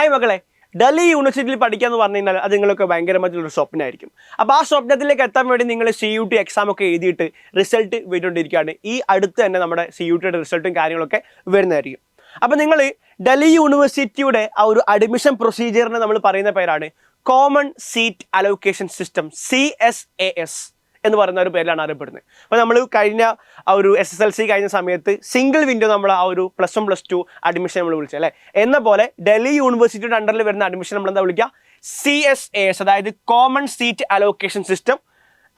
Hi മക്കളെ, ഡൽഹി യൂണിവേഴ്സിറ്റിയിൽ പഠിക്കാന്ന് പറഞ്ഞു കഴിഞ്ഞാൽ അത് നിങ്ങൾക്ക് ഭയങ്കരമായിട്ടുള്ളൊരു സ്വപ്നമായിരിക്കും. അപ്പോൾ ആ സ്വപ്നത്തിലേക്ക് എത്താൻ വേണ്ടി നിങ്ങൾ CUT എക്സാം ഒക്കെ എഴുതിയിട്ട് റിസൾട്ട് വരുന്നുകൊണ്ടിരിക്കുകയാണ്. ഈ അടുത്ത് തന്നെ നമ്മുടെ CUTയുടെ റിസൾട്ടും കാര്യങ്ങളൊക്കെ വരുന്നതായിരിക്കും. അപ്പോൾ നിങ്ങൾ ഡൽഹി യൂണിവേഴ്സിറ്റിയുടെ ആ ഒരു അഡ്മിഷൻ പ്രൊസീജിയറിന് നമ്മൾ പറയുന്ന പേരാണ് common seat allocation system, CSAS എന്ന് പറയുന്ന ഒരു പേരിലാണ് അറിയപ്പെടുന്നത്. അപ്പോൾ നമ്മൾ കഴിഞ്ഞ ആ ഒരു SSLC കഴിഞ്ഞ സമയത്ത് സിംഗിൾ വിൻഡോ നമ്മൾ ആ ഒരു +1 +2 അഡ്മിഷൻ നമ്മൾ വിളിച്ചത് അല്ലേ. എന്ന പോലെ ഡൽഹി യൂണിവേഴ്സിറ്റിയുടെ അണ്ടറിൽ വരുന്ന അഡ്മിഷൻ നമ്മൾ എന്താ വിളിക്കുക? CSAS, അതായത് common seat allocation system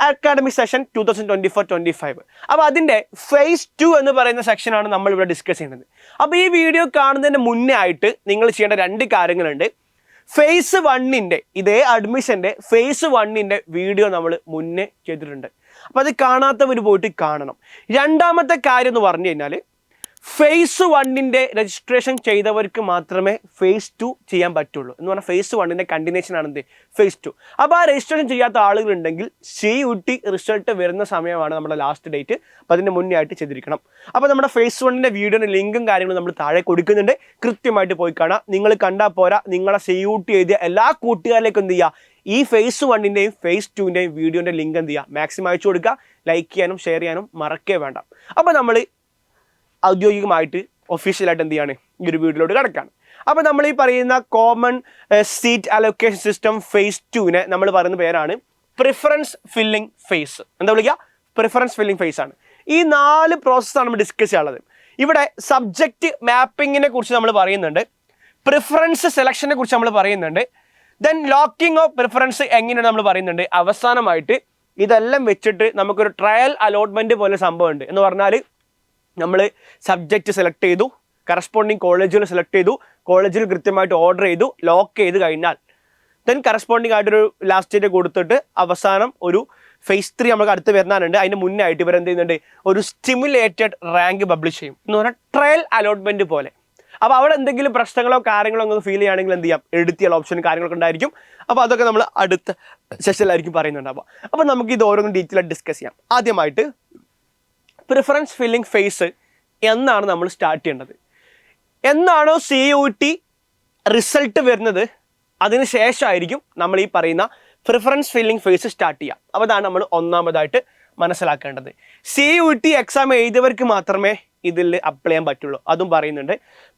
academic session 2024-25. അപ്പോൾ അതിൻ്റെ ഫേസ് 2 എന്ന് പറയുന്ന സെക്ഷനാണ് നമ്മൾ ഇവിടെ ഡിസ്കസ് ചെയ്യുന്നത്. അപ്പോൾ ഈ വീഡിയോ കാണുന്നതിന് മുന്നേ ആയിട്ട് നിങ്ങൾ ചെയ്യേണ്ട 2 കാര്യങ്ങളുണ്ട്. ഫേസ് 1ൻ്റെ ഇതേ അഡ്മിഷൻ്റെ ഫേസ് 1ൻ്റെ വീഡിയോ നമ്മൾ മുന്നേ ചെയ്തിട്ടുണ്ട്. അപ്പോൾ അത് കാണാത്തവർ പോയിട്ട് കാണണം. രണ്ടാമത്തെ കാര്യം എന്ന് പറഞ്ഞു കഴിഞ്ഞാൽ ഫേസ് 1ൻ്റെ രജിസ്ട്രേഷൻ ചെയ്തവർക്ക് മാത്രമേ ഫേസ് 2 ചെയ്യാൻ പറ്റുള്ളൂ. എന്ന് പറഞ്ഞാൽ ഫേസ് 1ൻ്റെ കണ്ടിന്യൂഷൻ ആണ് എന്ത് ഫേസ് 2. അപ്പോൾ ആ രജിസ്ട്രേഷൻ ചെയ്യാത്ത ആളുകളുണ്ടെങ്കിൽ CUT റിസൾട്ട് വരുന്ന സമയമാണ് നമ്മുടെ ലാസ്റ്റ് ഡേറ്റ്. അപ്പോൾ അതിൻ്റെ മുന്നേ ആയിട്ട് ചെയ്തിരിക്കണം. അപ്പോൾ നമ്മുടെ ഫേസ് 1ൻ്റെ വീഡിയോയുടെ ലിങ്കും കാര്യങ്ങളും നമ്മൾ താഴെ കൊടുക്കുന്നുണ്ട്. കൃത്യമായിട്ട് പോയി കാണാം. നിങ്ങൾ കണ്ടാൽ പോരാ, നിങ്ങളെ CUT എഴുതിയ എല്ലാ കൂട്ടുകാരിലേക്കും എന്ത് ചെയ്യുക, ഈ ഫേസ് 1ൻ്റെയും ഫേസ് 2ൻ്റെയും വീഡിയോൻ്റെ ലിങ്ക് എന്ത് ചെയ്യുക, മാക്സിമം അയച്ചു കൊടുക്കുക. ലൈക്ക് ചെയ്യാനും ഷെയർ ചെയ്യാനും മറക്കേ വേണ്ട. അപ്പോൾ നമ്മൾ ഔദ്യോഗികമായിട്ട് ഒഫീഷ്യലായിട്ട് എന്ത് ചെയ്യാണ്, ഈ ഒരു വീഡിയോയിലോട്ട് കിടക്കുകയാണ്. അപ്പോൾ നമ്മൾ ഈ പറയുന്ന common seat allocation system phase 2നെ നമ്മൾ പറയുന്ന പേരാണ് പ്രിഫറൻസ് ഫില്ലിംഗ് ഫേസ്. എന്താ വിളിക്കുക? പ്രിഫറൻസ് ഫില്ലിംഗ് ഫേസ് ആണ്. ഈ 4 പ്രോസസ്സാണ് നമ്മൾ ഡിസ്കസ് ചെയ്യാനുള്ളത്. ഇവിടെ സബ്ജക്റ്റ് മാപ്പിങ്ങിനെ കുറിച്ച് നമ്മൾ പറയുന്നുണ്ട്, പ്രിഫറൻസ് സെലക്ഷനെ കുറിച്ച് നമ്മൾ പറയുന്നുണ്ട്, ദെൻ ലോക്കിംഗ് ഓഫ് പ്രിഫറൻസ് എങ്ങനെയാണ് നമ്മൾ പറയുന്നുണ്ട്. അവസാനമായിട്ട് ഇതെല്ലാം വെച്ചിട്ട് നമുക്കൊരു ട്രയൽ അലോട്ട്മെൻറ്റ് പോലെ സംഭവമുണ്ട്. എന്ന് പറഞ്ഞാൽ നമ്മൾ സബ്ജക്റ്റ് സെലക്ട് ചെയ്തു, കറസ്പോണ്ടിങ് കോളേജുകൾ സെലക്ട് ചെയ്തു, കോളേജിൽ കൃത്യമായിട്ട് ഓർഡർ ചെയ്തു, ലോക്ക് ചെയ്ത് കഴിഞ്ഞാൽ ദെൻ കറസ്പോണ്ടിങ് ആയിട്ടൊരു ലാസ്റ്റ് ഡേറ്റ് കൊടുത്തിട്ട് അവസാനം ഒരു ഫേസ് 3 നമുക്ക് അടുത്ത് വരുന്നുണ്ട്. അതിന് മുന്നേ ആയിട്ട് ഇവരെന്ത് ചെയ്യുന്നുണ്ട്, ഒരു സ്റ്റിമുലേറ്റഡ് റാങ്ക് പബ്ലിഷ് ചെയ്യും. എന്ന് പറഞ്ഞാൽ ട്രയൽ അലോട്ട്മെൻറ്റ് പോലെ. അപ്പോൾ അവിടെ എന്തെങ്കിലും പ്രശ്നങ്ങളോ കാര്യങ്ങളോ ഒന്ന് ഫീൽ ചെയ്യുകയാണെങ്കിൽ എന്ത് ചെയ്യാം, എഡിറ്റ് ചെയ്യാൻ ഓപ്ഷനും കാര്യങ്ങളൊക്കെ ഉണ്ടായിരിക്കും. അപ്പോൾ അതൊക്കെ നമ്മൾ അടുത്ത സെഷനിലായിരിക്കും പറയുന്നുണ്ടാവുക. അപ്പോൾ നമുക്ക് ഇത് ഓരോന്നും ഡീറ്റെയിൽ ആയിട്ട് ഡിസ്കസ് ചെയ്യാം. ആദ്യമായിട്ട് പ്രിഫറൻസ് ഫില്ലിംഗ് ഫേസ് എന്നാണ് നമ്മൾ സ്റ്റാർട്ട് ചെയ്യേണ്ടത്. എന്നാണോ CUT റിസൾട്ട് വരുന്നത് അതിന് ശേഷമായിരിക്കും നമ്മൾ ഈ പറയുന്ന പ്രിഫറൻസ് ഫില്ലിംഗ് ഫേസ് സ്റ്റാർട്ട് ചെയ്യുക. അപ്പോൾ അതാണ് നമ്മൾ ഒന്നാമതായിട്ട് മനസ്സിലാക്കേണ്ടത്. CUT എക്സാം എഴുതിയവർക്ക് മാത്രമേ ഇതിൽ അപ്ലൈ ചെയ്യാൻ പറ്റുള്ളൂ. അതും പറയുന്നുണ്ട്.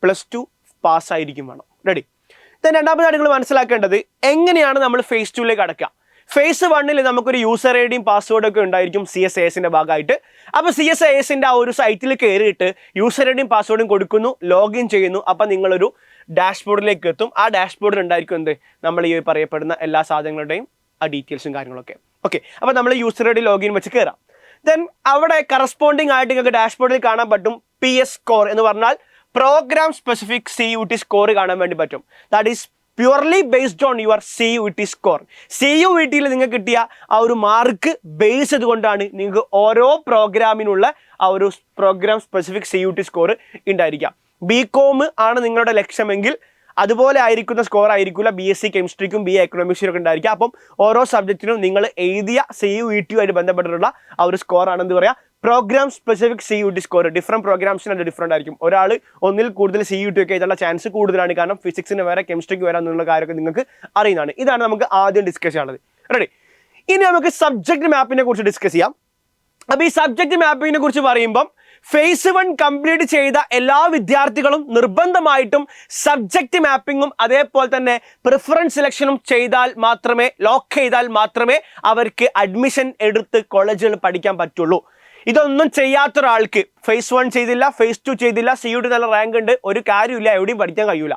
+2 പാസ്സായിരിക്കും വേണം. റെഡി. ദെൻ രണ്ടാമതായിട്ട് നിങ്ങൾ മനസ്സിലാക്കേണ്ടത് എങ്ങനെയാണ് നമ്മൾ ഫേസ് 2ലേക്ക് അടക്കുക. ഫേസ് 1ൽ നമുക്കൊരു യൂസർ ഐഡിയും പാസ്വേഡും ഒക്കെ ഉണ്ടായിരിക്കും CSASൻ്റെ ഭാഗമായിട്ട്. അപ്പോൾ CSASൻ്റെ ആ ഒരു സൈറ്റിൽ കയറിയിട്ട് യൂസർ ഐഡിയും പാസ്വേഡും കൊടുക്കുന്നു, ലോഗിൻ ചെയ്യുന്നു. അപ്പോൾ നിങ്ങളൊരു ഡാഷ്ബോർഡിലേക്ക് എത്തും. ആ ഡാഷ്ബോർഡിൽ ഉണ്ടായിരിക്കും എന്ത്, നമ്മൾ ഈ പറയപ്പെടുന്ന എല്ലാ സാധനങ്ങളുടെയും ആ ഡീറ്റെയിൽസും കാര്യങ്ങളൊക്കെ. ഓക്കെ, അപ്പോൾ നമ്മൾ യൂസർ ഐഡി ലോഗിൻ വെച്ച് കയറാം. ദെൻ അവിടെ കറസ്പോണ്ടിങ് ആയിട്ട് നിങ്ങൾക്ക് ഡാഷ്ബോർഡിൽ കാണാൻ പറ്റും PS സ്കോർ എന്ന് പറഞ്ഞാൽ പ്രോഗ്രാം സ്പെസിഫിക് CUT സ്കോർ കാണാൻ വേണ്ടി പറ്റും. That is purely based on your CUT score. CUTയിൽ നിങ്ങൾക്ക് കിട്ടിയ ആ ഒരു മാർക്ക് ബേസ് ചെയ്തുകൊണ്ടാണ് നിങ്ങൾക്ക് ഓരോ പ്രോഗ്രാമിനുള്ള ആ ഒരു പ്രോഗ്രാം സ്പെസിഫിക് CUT സ്കോർ ഉണ്ടായിരിക്കുക. BCom ആണ് നിങ്ങളുടെ ലക്ഷ്യമെങ്കിൽ അതുപോലെ ആയിരിക്കുന്ന സ്കോർ ആയിരിക്കില്ല BSc കെമിസ്ട്രിക്കും BA എക്കണോമിക്സിനും ഒക്കെ ഉണ്ടായിരിക്കുക. അപ്പം ഓരോ സബ്ജക്റ്റിനും നിങ്ങൾ എഴുതിയ CUTയുമായിട്ട് ബന്ധപ്പെട്ടിട്ടുള്ള ആ ഒരു സ്കോറാണ് എന്ത് പറയുക, program specific CUT score. Different പ്രോഗ്രാംസിന് അത് ഡിഫറെൻ്റ് ആയിരിക്കും. ഒരാൾ ഒന്നിൽ കൂടുതൽ CUT ഒക്കെ എഴുതാനുള്ള ചാൻസ് കൂടുതലാണ്. കാരണം ഫിസിക്സിന് വേറെ കെമിസ്ട്രിക്ക് വരാൻ എന്നുള്ള കാര്യമൊക്കെ നിങ്ങൾക്ക് അറിയുന്നതാണ്. ഇതാണ് നമുക്ക് ആദ്യം ഡിസ്കസ് ചെയ്യാനുള്ളത്. റെഡി. ഇനി നമുക്ക് സബ്ജക്റ്റ് മാപ്പിനെ കുറിച്ച് ഡിസ്കസ് ചെയ്യാം. അപ്പോൾ ഈ സബ്ജക്റ്റ് മാപ്പിങ്ങിനെ കുറിച്ച് പറയുമ്പം ഫേസ് 1 കംപ്ലീറ്റ് ചെയ്ത എല്ലാ വിദ്യാർത്ഥികളും നിർബന്ധമായിട്ടും സബ്ജക്റ്റ് മാപ്പിങ്ങും അതേപോലെ തന്നെ പ്രിഫറൻസ് സെലക്ഷനും ചെയ്താൽ മാത്രമേ, ലോക്ക് ചെയ്താൽ മാത്രമേ അവർക്ക് അഡ്മിഷൻ എടുത്ത് കോളേജുകൾ പഠിക്കാൻ പറ്റുള്ളൂ. ഇതൊന്നും ചെയ്യാത്ത ഒരാൾക്ക് ഫേസ് 1 ചെയ്തില്ല, ഫേസ് 2 ചെയ്തില്ല, CUT നല്ല റാങ്ക് ഉണ്ട്, ഒരു കാര്യമില്ല, എവിടെയും പഠിക്കാൻ കഴിയൂല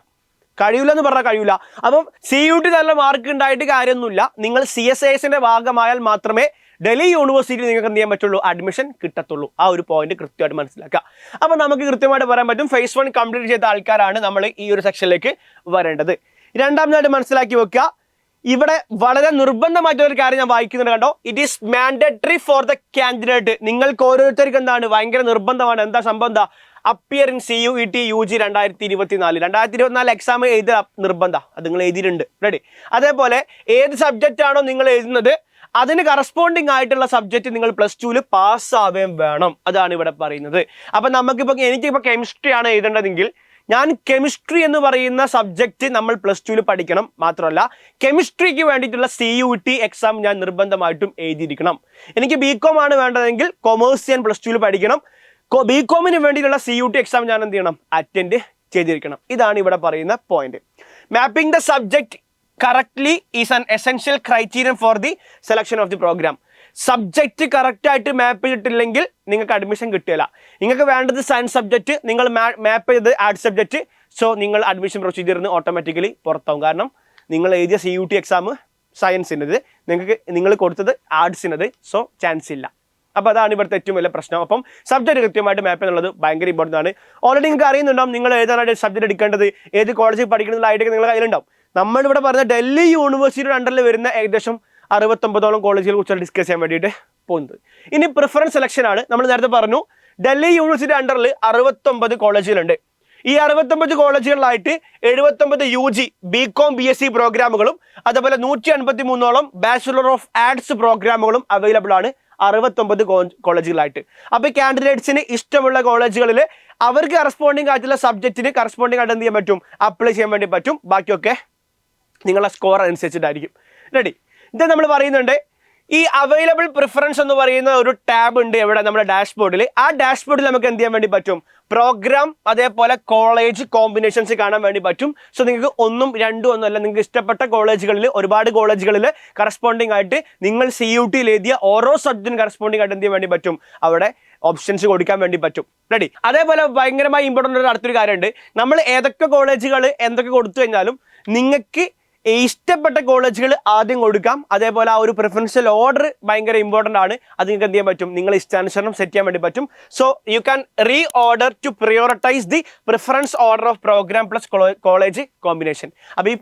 എന്ന് പറഞ്ഞാൽ കഴിയൂല. അപ്പം CUT നല്ല മാർക്ക് ഉണ്ടായിട്ട് കാര്യമൊന്നുമില്ല. നിങ്ങൾ CSASൻ്റെ ഭാഗമായാൽ മാത്രമേ ഡൽഹി യൂണിവേഴ്സിറ്റി നിങ്ങൾക്ക് എന്ത് ചെയ്യാൻ പറ്റുള്ളൂ, അഡ്മിഷൻ കിട്ടത്തുള്ളൂ. ആ ഒരു പോയിന്റ് കൃത്യമായിട്ട് മനസ്സിലാക്കുക. അപ്പോൾ നമുക്ക് കൃത്യമായിട്ട് പറയാൻ പറ്റും ഫേസ് 1 കംപ്ലീറ്റ് ചെയ്ത ആൾക്കാരാണ് നമ്മൾ ഈ ഒരു സെക്ഷനിലേക്ക് വരേണ്ടത്. രണ്ടാമതായിട്ട് മനസ്സിലാക്കി വെക്കുക, ഇവിടെ വളരെ നിർബന്ധമായിട്ടൊരു കാര്യം ഞാൻ വായിക്കുന്നുണ്ട് കണ്ടോ. It is mandatory for the candidate. നിങ്ങൾക്ക് ഓരോരുത്തർക്കും എന്താണ് ഭയങ്കര നിർബന്ധമാണ്. എന്താ സംഭവം? എന്താ appear in CUT UG 2024 exam എഴുതുക നിർബന്ധം. അത് നിങ്ങൾ എഴുതിയിട്ടുണ്ട്. റെഡി. അതേപോലെ ഏത് സബ്ജക്റ്റ് ആണോ നിങ്ങൾ എഴുതുന്നത് അതിന് കറസ്പോണ്ടിങ് ആയിട്ടുള്ള സബ്ജക്റ്റ് നിങ്ങൾ +2ൽ പാസ്സാവുകയും വേണം. അതാണ് ഇവിടെ പറയുന്നത്. അപ്പം എനിക്കിപ്പോൾ കെമിസ്ട്രി ആണ് എഴുതേണ്ടതെങ്കിൽ ഞാൻ കെമിസ്ട്രി എന്ന് പറയുന്ന സബ്ജക്റ്റ് നമ്മൾ +2 പഠിക്കണം. മാത്രമല്ല കെമിസ്ട്രിക്ക് വേണ്ടിയിട്ടുള്ള CUT എക്സാം ഞാൻ നിർബന്ധമായിട്ടും എഴുതിയിരിക്കണം. എനിക്ക് BCom ആണ് വേണ്ടതെങ്കിൽ കൊമേഴ്സ് ഞാൻ +2 പഠിക്കണം. BComന് വേണ്ടിയിട്ടുള്ള CUT എക്സാം ഞാൻ എന്ത് ചെയ്യണം? അറ്റൻഡ് ചെയ്തിരിക്കണം. ഇതാണ് ഇവിടെ പറയുന്ന point. Mapping the subject correctly is an essential criterion for the selection of the program. Subject കറക്റ്റായിട്ട് മാപ്പ് ചെയ്തിട്ടില്ലെങ്കിൽ നിങ്ങൾക്ക് അഡ്മിഷൻ കിട്ടില്ല. നിങ്ങൾക്ക് വേണ്ടത് സയൻസ് സബ്ജക്റ്റ്, നിങ്ങൾ മാപ്പ് ചെയ്ത് ആർട്സ് സബ്ജക്റ്റ്, സോ നിങ്ങൾ അഡ്മിഷൻ പ്രൊസീജിയറിന് ഓട്ടോമാറ്റിക്കലി പുറത്താവും. കാരണം നിങ്ങൾ എഴുതിയ CUT എക്സാം സയൻസിനത്, നിങ്ങൾ കൊടുത്തത് ആർട്സിനത്, സോ ചാൻസ് ഇല്ല. അപ്പോൾ അതാണ് ഇവിടുത്തെ ഏറ്റവും വലിയ പ്രശ്നം. അപ്പം സബ്ജക്റ്റ് കൃത്യമായിട്ട് മാപ്പ് എന്നുള്ളത് ഭയങ്കര ഇമ്പോർട്ടൻ്റ് ആണ്. ഓൾറെഡി നിങ്ങൾക്ക് അറിയുന്നുണ്ടാവും നിങ്ങൾ ഏതാനായിട്ട് സബ്ജക്റ്റ് എടുക്കേണ്ടത്, ഏത് കോളേജിൽ പഠിക്കുന്ന ഐഡിയ നിങ്ങളുടെ കയ്യിലുണ്ടാവും. നമ്മളിവിടെ പറഞ്ഞ ഡൽഹി യൂണിവേഴ്സിറ്റിയുടെ അണ്ടറിൽ വരുന്ന ഏകദേശം 69ഓളം കോളേജുകളെ കുറിച്ച് ഡിസ്കസ് ചെയ്യാൻ വേണ്ടിയിട്ട് പോകുന്നത്. ഇനി പ്രിഫറൻസ് സെലക്ഷൻ ആണ്. നമ്മൾ നേരത്തെ പറഞ്ഞു ഡൽഹി യൂണിവേഴ്സിറ്റി അണ്ടറിൽ 69 കോളേജുകളുണ്ട്. ഈ 69 കോളേജുകളിലായിട്ട് 79 UG BCom BSc പ്രോഗ്രാമുകളും അതുപോലെ 153ഓളം ബാച്ചുലർ ഓഫ് ആർട്സ് പ്രോഗ്രാമുകളും അവൈലബിൾ ആണ് 69 കോളേജുകളായിട്ട്. അപ്പോൾ കാൻഡിഡേറ്റ്സിന് ഇഷ്ടമുള്ള കോളേജുകളിൽ അവർക്ക് കറസ്പോണ്ടിങ് ആയിട്ടുള്ള സബ്ജക്റ്റിന് കറസ്പോണ്ടിങ് ആയിട്ട് എന്ത് ചെയ്യാൻ പറ്റും? അപ്ലൈ ചെയ്യാൻ വേണ്ടി പറ്റും. ബാക്കിയൊക്കെ നിങ്ങളുടെ സ്കോർ അനുസരിച്ചിട്ടായിരിക്കും. റെഡി? ഇത് നമ്മൾ പറയുന്നുണ്ട് ഈ അവൈലബിൾ പ്രിഫറൻസ് എന്ന് പറയുന്ന ഒരു ടാബ് ഉണ്ട് എവിടെ? നമ്മുടെ ഡാഷ്ബോർഡിൽ. ആ ഡാഷ്ബോർഡിൽ നമുക്ക് എന്ത് ചെയ്യാൻ വേണ്ടി പറ്റും? പ്രോഗ്രാം അതേപോലെ കോളേജ് കോമ്പിനേഷൻസ് കാണാൻ വേണ്ടി പറ്റും. സോ നിങ്ങൾക്ക് 1, 2 ഒന്നുമല്ല, നിങ്ങൾക്ക് ഇഷ്ടപ്പെട്ട കോളേജുകളിൽ, ഒരുപാട് കോളേജുകളിൽ കറസ്പോണ്ടിങ് ആയിട്ട് നിങ്ങൾ CUTയിൽ എഴുതിയ ഓരോ സബ്ജക്റ്റിനും കറസ്പോണ്ടിങ് ആയിട്ട് എന്ത് ചെയ്യാൻ വേണ്ടി പറ്റും? അവിടെ ഓപ്ഷൻസ് കൊടുക്കാൻ വേണ്ടി പറ്റും. റെഡി? അതേപോലെ ഭയങ്കരമായി ഇമ്പോർട്ടൻ്റ് ഒരു അടുത്തൊരു കാര്യമുണ്ട്. നമ്മൾ ഏതൊക്കെ കോളേജുകൾ എന്തൊക്കെ കൊടുത്തു കഴിഞ്ഞാലും നിങ്ങൾക്ക് ഇഷ്ടപ്പെട്ട കോളേജുകൾ ആദ്യം കൊടുക്കാം. അതേപോലെ ആ ഒരു പ്രിഫറൻഷ്യൽ ഓർഡർ ഭയങ്കര ഇമ്പോർട്ടൻ്റ് ആണ്. അത് നിങ്ങൾക്ക് എന്ത് ചെയ്യാൻ പറ്റും? നിങ്ങൾ ഇഷ്ടാനുസരണം സെറ്റ് ചെയ്യാൻ വേണ്ടി പറ്റും. So you can order to prioritize the preference order of program plus college combination. അപ്പോൾ ഈ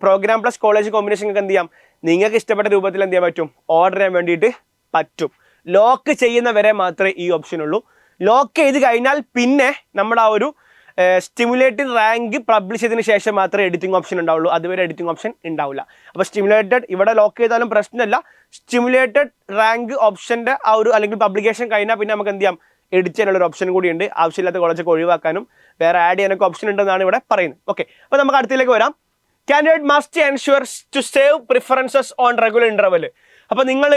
പ്രോഗ്രാം പ്ലസ് കോളേജ് കോമ്പിനേഷൻ നിങ്ങൾക്ക് എന്ത് ചെയ്യാം? നിങ്ങൾക്ക് ഇഷ്ടപ്പെട്ട രൂപത്തിൽ എന്ത് ചെയ്യാൻ പറ്റും? ഓർഡർ ചെയ്യാൻ വേണ്ടിയിട്ട് പറ്റും. ലോക്ക് ചെയ്യുന്നവരെ മാത്രമേ ഈ ഓപ്ഷൻ ഉള്ളൂ. ലോക്ക് ചെയ്ത് കഴിഞ്ഞാൽ പിന്നെ നമ്മൾ ആ ഒരു സ്റ്റിമുലേറ്റഡ് റാങ്ക് പബ്ലിഷ് ചെയ്തതിന് ശേഷം മാത്രമേ എഡിറ്റിംഗ് ഓപ്ഷൻ ഉണ്ടാവുള്ളൂ. അതുവരെ എഡിറ്റിംഗ് ഓപ്ഷൻ ഉണ്ടാവില്ല. അപ്പോൾ സ്റ്റിമുലേറ്റഡ് ഇവിടെ ലോക്ക് ചെയ്താലും പ്രശ്നമില്ല. സ്റ്റിമുലേറ്റഡ് റാങ്ക് ഓപ്ഷൻ്റെ ആ ഒരു അല്ലെങ്കിൽ പബ്ലിക്കേഷൻ കഴിഞ്ഞാൽ പിന്നെ നമുക്ക് എന്ത് ചെയ്യാം? എഡിറ്റ് ചെയ്യാനുള്ള ഒരു ഓപ്ഷൻ കൂടിയുണ്ട്. ആവശ്യമില്ലാത്ത കോളേജൊക്കെ ഒഴിവാക്കാനും വേറെ ആഡ് ചെയ്യാനൊക്കെ ഓപ്ഷൻ ഉണ്ടെന്നാണ് ഇവിടെ പറയുന്നത്. ഓക്കെ, അപ്പോൾ നമുക്ക് അടുത്തേക്ക് വരാം. Candidate must ensure to save preferences on regular interval. അപ്പോൾ നിങ്ങൾ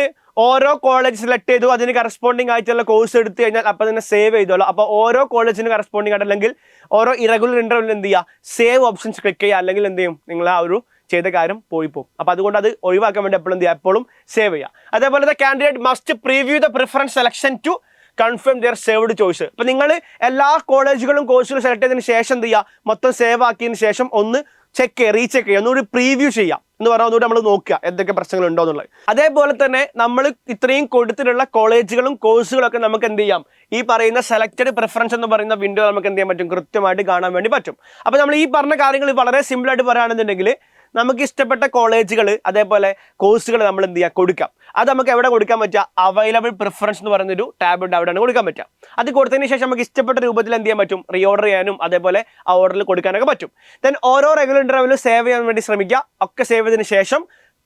ഓരോ കോളേജ് സെലക്ട് ചെയ്തു, അതിന് കറസ്പോണ്ടിങ് ആയിട്ടുള്ള കോഴ്സ് എടുത്തു കഴിഞ്ഞാൽ അപ്പോൾ തന്നെ സേവ് ചെയ്തോളൂ. അപ്പോൾ ഓരോ കോളേജിന് കറസ്പോണ്ടിങ് ആയിട്ട് അല്ലെങ്കിൽ ഓരോ ഇറഗുലർ ഇൻ്റർവെല്ലിൽ എന്ത് ചെയ്യുക? സേവ് ഓപ്ഷൻസ് ക്ലിക്ക് ചെയ്യുക. അല്ലെങ്കിൽ എന്ത് ചെയ്യും? നിങ്ങൾ ആ ഒരു ചെയ്ത കാര്യം പോയി പോകും. അപ്പോൾ അതുകൊണ്ട് അത് ഒഴിവാക്കാൻ വേണ്ടി എപ്പോഴും എന്ത് ചെയ്യുക? എപ്പോഴും സേവ് ചെയ്യുക. അതേപോലെ തന്നെ candidate must preview the preference selection to confirm their saved choice. അപ്പോൾ നിങ്ങൾ എല്ലാ കോളേജുകളും കോഴ്സുകളും സെലക്ട് ചെയ്തതിന് ശേഷം എന്ത് ചെയ്യുക? മൊത്തം സേവ് ആക്കിയതിന് ശേഷം ഒന്ന് റീചെക്ക് ചെയ്യുക, ഒന്നുകൂടി പ്രീവ്യൂ ചെയ്യാം എന്ന് പറഞ്ഞാൽ ഒന്നുകൂടി നമ്മൾ നോക്കുക എന്തൊക്കെ പ്രശ്നങ്ങൾ ഉണ്ടോ എന്നുള്ളത്. അതേപോലെ തന്നെ നമ്മൾ ഇത്രയും കൊടുത്തിട്ടുള്ള കോളേജുകളും കോഴ്സുകളൊക്കെ നമുക്ക് എന്ത് ചെയ്യാം? ഈ പറയുന്ന സെലക്റ്റഡ് പ്രിഫറൻസ് എന്ന് പറയുന്ന വിൻഡോ നമുക്ക് എന്ത് ചെയ്യാൻ പറ്റും? കൃത്യമായിട്ട് കാണാൻ വേണ്ടി പറ്റും. അപ്പോൾ നമ്മൾ ഈ പറഞ്ഞ കാര്യങ്ങൾ വളരെ സിമ്പിളായിട്ട് പറയുകയാണെന്നുണ്ടെങ്കിൽ നമുക്ക് ഇഷ്ടപ്പെട്ട കോളേജുകൾ അതേപോലെ കോഴ്സുകൾ നമ്മൾ എന്ത് ചെയ്യുക? കൊടുക്കാം. അത് നമുക്ക് എവിടെ കൊടുക്കാൻ പറ്റുക? അവൈലബിൾ പ്രിഫറൻസ് എന്ന് പറയുന്നൊരു ടാബ് ഉണ്ട്, അവിടെയാണ് കൊടുക്കാൻ പറ്റുക. അത് കൊടുത്തതിന് ശേഷം നമുക്ക് ഇഷ്ടപ്പെട്ട രൂപത്തിൽ എന്ത് ചെയ്യാൻ പറ്റും? റീഓർഡർ ചെയ്യാനും അതേപോലെ ആ ഓർഡറിൽ കൊടുക്കാനൊക്കെ പറ്റും. ദെൻ ഓരോ റെഗുലർ ഇൻ്റർവെല്ലും സേവ് ചെയ്യാൻ വേണ്ടി ശ്രമിക്കുക. ഒക്കെ സേവ് ചെയ്തതിന് ശേഷം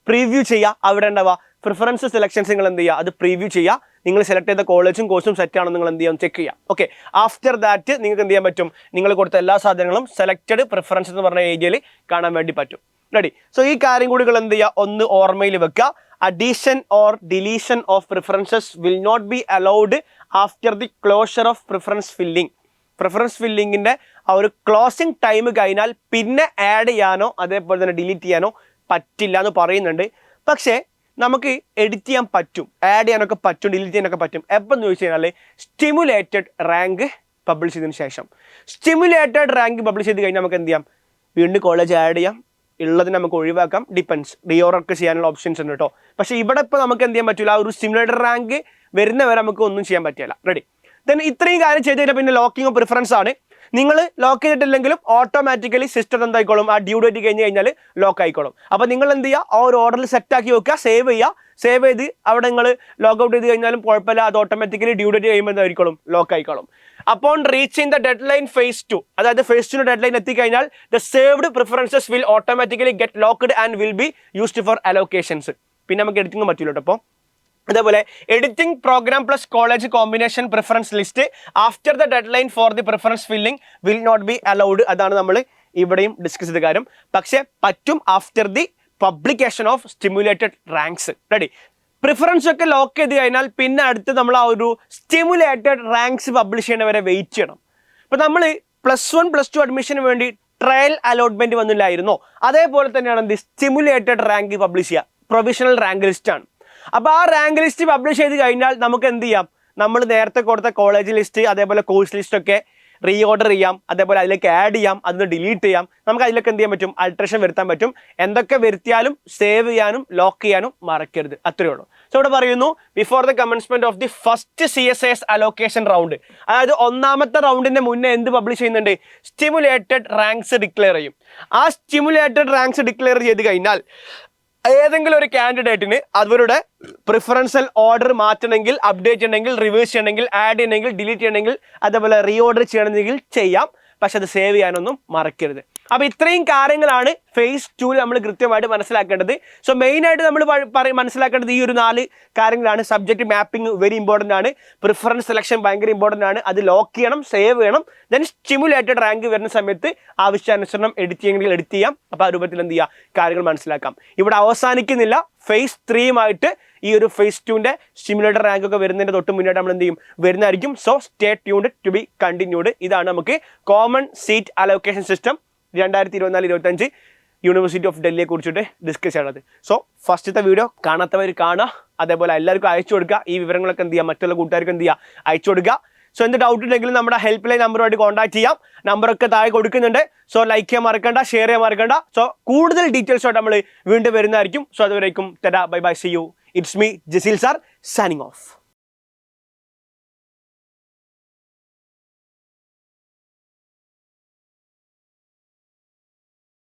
പ്രീവ്യൂ ചെയ്യുക. അവിടെ ഉണ്ടാവുക പ്രിഫറൻസ് സെലക്ഷൻസ് നിങ്ങൾ എന്ത് ചെയ്യുക? അത് പ്രീവ്യൂ ചെയ്യുക. നിങ്ങൾ സെലക്ട് ചെയ്ത കോളേജും കോഴ്സും സെറ്റ് ആണോ നിങ്ങൾ എന്ത് ചെയ്യാം? ചെക്ക് ചെയ്യാം. ഓക്കെ, ആഫ്റ്റർ ദാറ്റ് നിങ്ങൾക്ക് എന്ത് ചെയ്യാൻ പറ്റും? നിങ്ങൾ കൊടുത്ത എല്ലാ സാധനങ്ങളും സെലക്റ്റഡ് പ്രിഫറൻസ് എന്ന് പറഞ്ഞ ഏരിയയിൽ കാണാൻ വേണ്ടി പറ്റും. റെഡി? സോ ഈ കാര്യം കൂടി എന്ത് ചെയ്യുക? ഒന്ന് ഓർമ്മയിൽ വെക്കുക. Addition or deletion of preferences will not be allowed after the closure of preference filling. Preference ഫില്ലിങ്ങിൻ്റെ ആ ഒരു ക്ലോസിംഗ് ടൈം കഴിഞ്ഞാൽ പിന്നെ ആഡ് ചെയ്യാനോ അതേപോലെ തന്നെ ഡിലീറ്റ് ചെയ്യാനോ പറ്റില്ല എന്ന് പറയുന്നുണ്ട്. പക്ഷേ നമുക്ക് എഡിറ്റ് ചെയ്യാൻ പറ്റും, ആഡ് ചെയ്യാനൊക്കെ പറ്റും, ഡിലീറ്റ് ചെയ്യാനൊക്കെ പറ്റും. എപ്പോൾ എന്ന് ചോദിച്ചു കഴിഞ്ഞാൽ സ്റ്റിമുലേറ്റഡ് റാങ്ക് പബ്ലിഷ് ചെയ്തതിന് ശേഷം. സ്റ്റിമുലേറ്റഡ് റാങ്ക് പബ്ലിഷ് ചെയ്ത് കഴിഞ്ഞാൽ നമുക്ക് എന്ത് ചെയ്യാം? വീണ്ടും കോളേജ് ആഡ് ചെയ്യാം, ഉള്ളതിന് നമുക്ക് ഒഴിവാക്കാം. ഡിപ്പെൻസ്, റീഓർഡർ ചെയ്യാനുള്ള ഓപ്ഷൻസ് ഉണ്ട് കേട്ടോ. പക്ഷേ ഇവിടെ ഇപ്പോൾ നമുക്ക് എന്ത് ചെയ്യാൻ പറ്റില്ല? ആ ഒരു സ്റ്റിമുലേറ്റഡ് റാങ്ക് വരുന്നവരെ നമുക്ക് ഒന്നും ചെയ്യാൻ പറ്റില്ല. റെഡി? ദെൻ ഇത്രയും കാര്യം ചെയ്ത് കഴിഞ്ഞാൽ പിന്നെ ലോക്കിംഗ് ഓഫ് പ്രിഫറൻസ് ആണ്. നിങ്ങൾ ലോക്ക് ചെയ്തിട്ടില്ലെങ്കിലും ഓട്ടോമാറ്റിക്കലി സിസ്റ്റം എന്തായിക്കോളും? ആ ഡ്യൂ ഡേറ്റ് കഴിഞ്ഞ് കഴിഞ്ഞാൽ ലോക്ക് ആയിക്കോളും. അപ്പോൾ നിങ്ങൾ എന്ത് ചെയ്യുക? ആ ഒരു ഓർഡറിൽ സെറ്റാക്കി വെക്കുക, സേവ് ചെയ്യുക. സേവ് ചെയ്ത് അവിടെ നിങ്ങൾ ലോഗ് ഔട്ട് ചെയ്ത് കഴിഞ്ഞാലും കുഴപ്പമില്ല, അത് ഓട്ടോമാറ്റിക്കലി ഡ്യൂ ഡേറ്റ് കഴിയുമ്പോൾ എന്തായിരിക്കും? ലോക്ക് ആയിക്കോളും. അപ്പോൾ reaching the deadline phase 2, അതായത് phase 2 ഡെഡ് ലൈൻ എത്തിക്കഴിഞ്ഞാൽ the saved preferences will automatically get locked and will be used for allocations. പിന്നെ നമുക്ക് എഡിറ്റിംഗ് പറ്റില്ല കേട്ടോ. അപ്പോൾ അതേപോലെ editing program plus college combination preference list after the deadline for the preference filling will not be allowed. അതാണ് നമ്മൾ ഇവിടെയും discuss ചെയ്ത കാര്യം. പക്ഷേ പറ്റും after the publication of stimulated ranks. Ready? Preference ഒക്കെ ലോക്ക് ചെയ്ത് കഴിഞ്ഞാൽ പിന്നെ അടുത്ത് നമ്മൾ ആ ഒരു സ്റ്റിമുലേറ്റഡ് റാങ്ക്സ് പബ്ലിഷ് ചെയ്യണവരെ വെയിറ്റ് ചെയ്യണം. ഇപ്പം നമ്മൾ +1 +2 അഡ്മിഷന് വേണ്ടി ട്രയൽ അലോട്ട്മെന്റ് വന്നില്ലായിരുന്നോ, അതേപോലെ തന്നെയാണ് എന്ത് സ്റ്റിമുലേറ്റഡ് റാങ്ക് പബ്ലിഷ് ചെയ്യുക. പ്രൊവിഷണൽ റാങ്ക് ലിസ്റ്റ് ആണ്. അപ്പോൾ ആ റാങ്ക് ലിസ്റ്റ് പബ്ലിഷ് ചെയ്ത് കഴിഞ്ഞാൽ നമുക്ക് എന്ത് ചെയ്യാം, നമ്മൾ നേരത്തെ കൊടുത്ത കോളേജ് ലിസ്റ്റ് അതേപോലെ കോഴ്സ് ലിസ്റ്റ് ഒക്കെ റീ ഓർഡർ ചെയ്യാം, അതേപോലെ അതിലേക്ക് ആഡ് ചെയ്യാം, അതിന് ഡിലീറ്റ് ചെയ്യാം. നമുക്ക് അതിലേക്ക് എന്ത് ചെയ്യാൻ പറ്റും, അൾട്രേഷൻ വരുത്താൻ പറ്റും. എന്തൊക്കെ വരുത്തിയാലും സേവ് ചെയ്യാനും ലോക്ക് ചെയ്യാനും മറക്കരുത്. അത്രയേ ഉള്ളൂ. സോ ഇവിടെ പറയുന്നു before the commencement of the first CSAS allocation round, അതായത് ഒന്നാമത്തെ റൗണ്ടിന്റെ മുന്നേ എന്ത് പബ്ലിഷ് ചെയ്യുന്നുണ്ട്, സ്റ്റിമുലേറ്റഡ് റാങ്ക്സ് ഡിക്ലെയർ ചെയ്യും. ആ സ്റ്റിമുലേറ്റഡ് റാങ്ക്സ് ഡിക്ലെയർ ചെയ്ത് കഴിഞ്ഞാൽ ഏതെങ്കിലും ഒരു കാൻഡിഡേറ്റിന് അവരുടെ പ്രിഫറൻഷ്യൽ ഓർഡർ മാറ്റണമെങ്കിൽ, അപ്ഡേറ്റ് ചെയ്യണമെങ്കിൽ, റിവേഴ്സ് ചെയ്യണമെങ്കിൽ, ആഡ് ചെയ്യണമെങ്കിൽ, ഡിലീറ്റ് ചെയ്യണമെങ്കിൽ, അതേപോലെ റീ ഓർഡർ ചെയ്യണമെങ്കിൽ ചെയ്യാം. പക്ഷെ അത് സേവ് ചെയ്യാനൊന്നും മറക്കരുത്. അപ്പോൾ ഇത്രയും കാര്യങ്ങളാണ് phase 2 നമ്മൾ കൃത്യമായിട്ട് മനസ്സിലാക്കേണ്ടത്. സോ മെയിനായിട്ട് നമ്മൾ മനസ്സിലാക്കേണ്ടത് ഈ ഒരു 4 കാര്യങ്ങളാണ്. സബ്ജക്റ്റ് മാപ്പിംഗ് വെരി ഇമ്പോർട്ടൻ്റ് ആണ്. പ്രിഫറൻസ് സെലക്ഷൻ ഭയങ്കര ഇമ്പോർട്ടൻ്റ് ആണ്. അത് ലോക്ക് ചെയ്യണം, സേവ് ചെയ്യണം. ദെൻ സ്റ്റിമുലേറ്റഡ് റാങ്ക് വരുന്ന സമയത്ത് ആവശ്യാനുസരണം എഡിറ്റ് ചെയ്യണമെങ്കിൽ എഡിറ്റ് ചെയ്യാം. അപ്പോൾ ആ രൂപത്തിൽ എന്ത് ചെയ്യുക, കാര്യങ്ങൾ മനസ്സിലാക്കാം. ഇവിടെ അവസാനിക്കുന്നില്ല. phase 3 ഈ ഒരു phase 2 സ്റ്റിമുലേറ്റഡ് റാങ്ക് ഒക്കെ വരുന്നതിൻ്റെ തൊട്ട് മുന്നോട്ട് നമ്മൾ എന്ത് ചെയ്യും, വരുന്നതായിരിക്കും. So stay tuned to be continued. ഇതാണ് നമുക്ക് common seat allocation system 2024-25 university of ഡൽഹിയെ കുറിച്ചിട്ട് ഡിസ്കസ് ചെയ്യണത്. സോ ഫസ്റ്റത്തെ വീഡിയോ കാണാത്തവർ കാണുക, അതേപോലെ എല്ലാവർക്കും അയച്ചു കൊടുക്കുക. ഈ വിവരങ്ങളൊക്കെ എന്ത് ചെയ്യുക, മറ്റുള്ള കൂട്ടുകാർക്ക് എന്ത് ചെയ്യുക, അയച്ചു കൊടുക്കുക. സോ എന്ത് ഡൗട്ട് ഉണ്ടെങ്കിലും നമ്മുടെ ഹെൽപ്പ് ലൈൻ നമ്പറുമായിട്ട് കോൺടാക്ട് ചെയ്യാം. നമ്പറൊക്കെ താഴെ കൊടുക്കുന്നുണ്ട്. സോ ലൈക്ക് ചെയ്യാൻ മറക്കണ്ട, ഷെയർ ചെയ്യാൻ മറക്കണ്ട. സോ കൂടുതൽ ഡീറ്റെയിൽസോട്ട് നമ്മൾ വീണ്ടും വരുന്നതായിരിക്കും. സോ അതുവരേക്കും bye bye, see you. It's me Jaseel sir signing of.